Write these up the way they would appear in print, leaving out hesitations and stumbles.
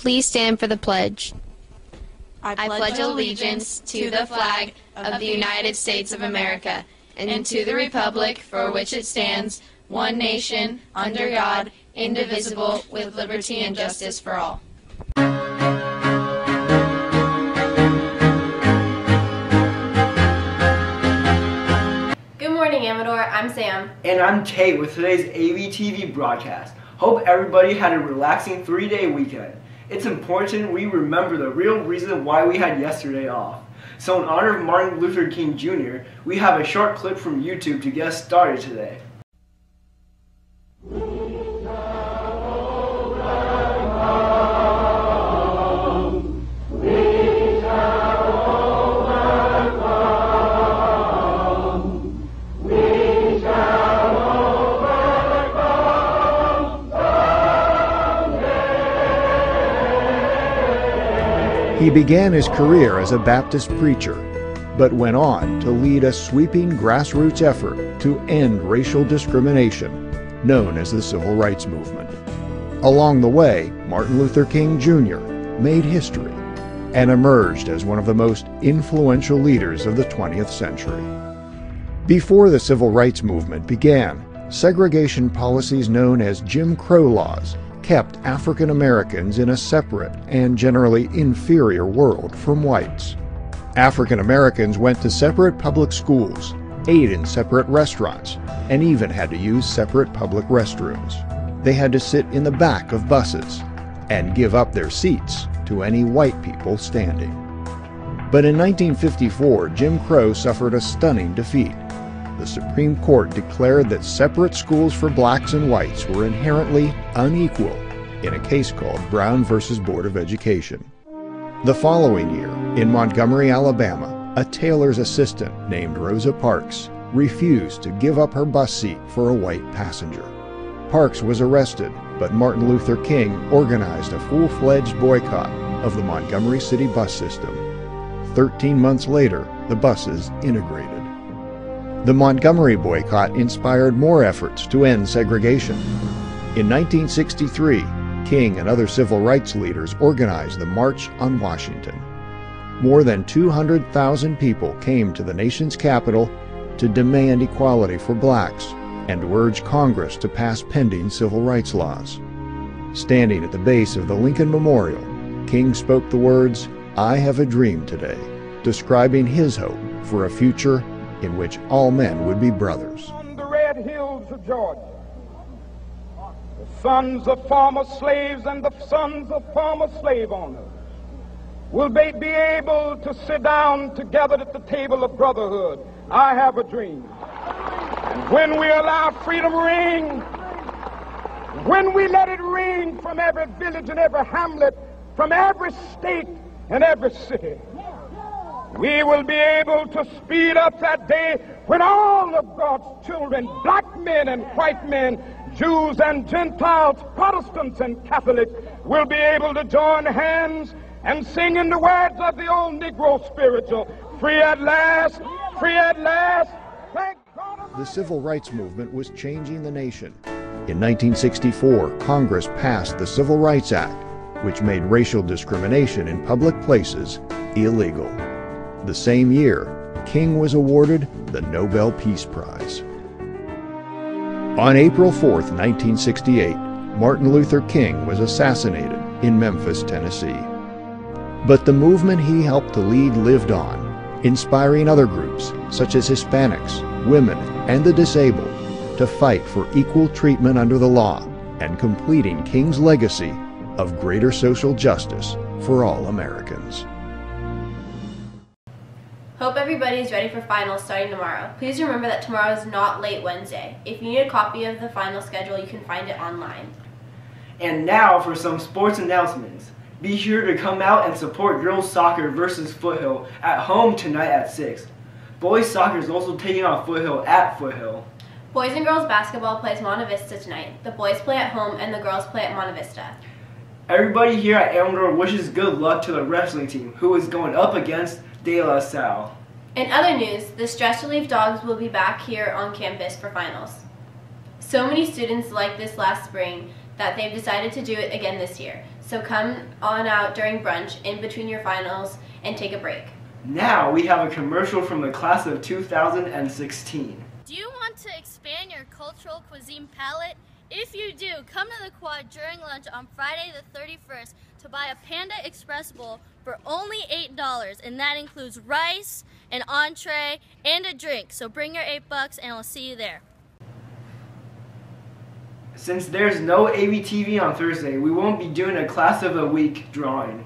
Please stand for the pledge. I pledge allegiance to the flag of the United States of America and to the republic for which it stands, one nation, under God, indivisible, with liberty and justice for all. Good morning, Amador. I'm Sam. And I'm Tate with today's AVTV broadcast. Hope everybody had a relaxing 3-day weekend. It's important we remember the real reason why we had yesterday off. So in honor of Martin Luther King Jr., we have a short clip from YouTube to get us started today. He began his career as a Baptist preacher, but went on to lead a sweeping grassroots effort to end racial discrimination, known as the Civil Rights Movement. Along the way, Martin Luther King Jr. made history and emerged as one of the most influential leaders of the 20th century. Before the Civil Rights Movement began, segregation policies known as Jim Crow laws kept African Americans in a separate and generally inferior world from whites. African Americans went to separate public schools, ate in separate restaurants, and even had to use separate public restrooms. They had to sit in the back of buses and give up their seats to any white people standing. But in 1954, Jim Crow suffered a stunning defeat. The Supreme Court declared that separate schools for blacks and whites were inherently unequal in a case called Brown v. Board of Education. The following year, in Montgomery, Alabama, a tailor's assistant named Rosa Parks refused to give up her bus seat for a white passenger. Parks was arrested, but Martin Luther King organized a full-fledged boycott of the Montgomery City bus system. 13 months later, the buses integrated. The Montgomery boycott inspired more efforts to end segregation. In 1963, King and other civil rights leaders organized the March on Washington. More than 200,000 people came to the nation's capital to demand equality for blacks and to urge Congress to pass pending civil rights laws. Standing at the base of the Lincoln Memorial, King spoke the words, "I have a dream today," describing his hope for a future in which all men would be brothers. On the red hills of Georgia, the sons of former slaves and the sons of former slave owners will be able to sit down together at the table of brotherhood. I have a dream. And when we allow freedom ring, when we let it ring from every village and every hamlet, from every state and every city, we will be able to speed up that day when all of God's children, black men and white men, Jews and Gentiles, Protestants and Catholics, will be able to join hands and sing in the words of the old Negro spiritual, "Free at last, free at last, thank God." The Civil Rights Movement was changing the nation. In 1964, Congress passed the Civil Rights Act, which made racial discrimination in public places illegal. The same year, King was awarded the Nobel Peace Prize. On April 4, 1968, Martin Luther King was assassinated in Memphis, Tennessee. But the movement he helped to lead lived on, inspiring other groups such as Hispanics, women, and the disabled to fight for equal treatment under the law and completing King's legacy of greater social justice for all Americans. Hope everybody is ready for finals starting tomorrow. Please remember that tomorrow is not late Wednesday. If you need a copy of the final schedule, you can find it online. And now for some sports announcements. Be sure to come out and support girls soccer versus Foothill at home tonight at 6. Boys soccer is also taking on Foothill at Foothill. Boys and girls basketball plays Monte Vista tonight. The boys play at home and the girls play at Monte Vista. Everybody here at Amador wishes good luck to the wrestling team, who is going up against De La Salle. In other news, the Stress Relief Dogs will be back here on campus for finals. So many students liked this last spring that they've decided to do it again this year. So come on out during brunch in between your finals and take a break. Now we have a commercial from the class of 2016. Do you want to expand your cultural cuisine palette? If you do, come to the quad during lunch on Friday the 31st to buy a Panda Express bowl for only $8, and that includes rice, an entree, and a drink. So bring your $8 and I'll see you there. Since there's no ABTV on Thursday, we won't be doing a class of the week drawing.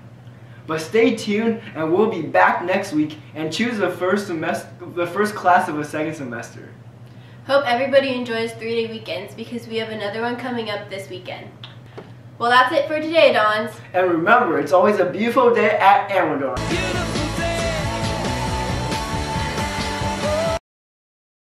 But stay tuned and we'll be back next week and choose the first class of a second semester. Hope everybody enjoys 3-day weekends because we have another one coming up this weekend. Well, that's it for today, Dons. And remember, it's always a beautiful day at Amador.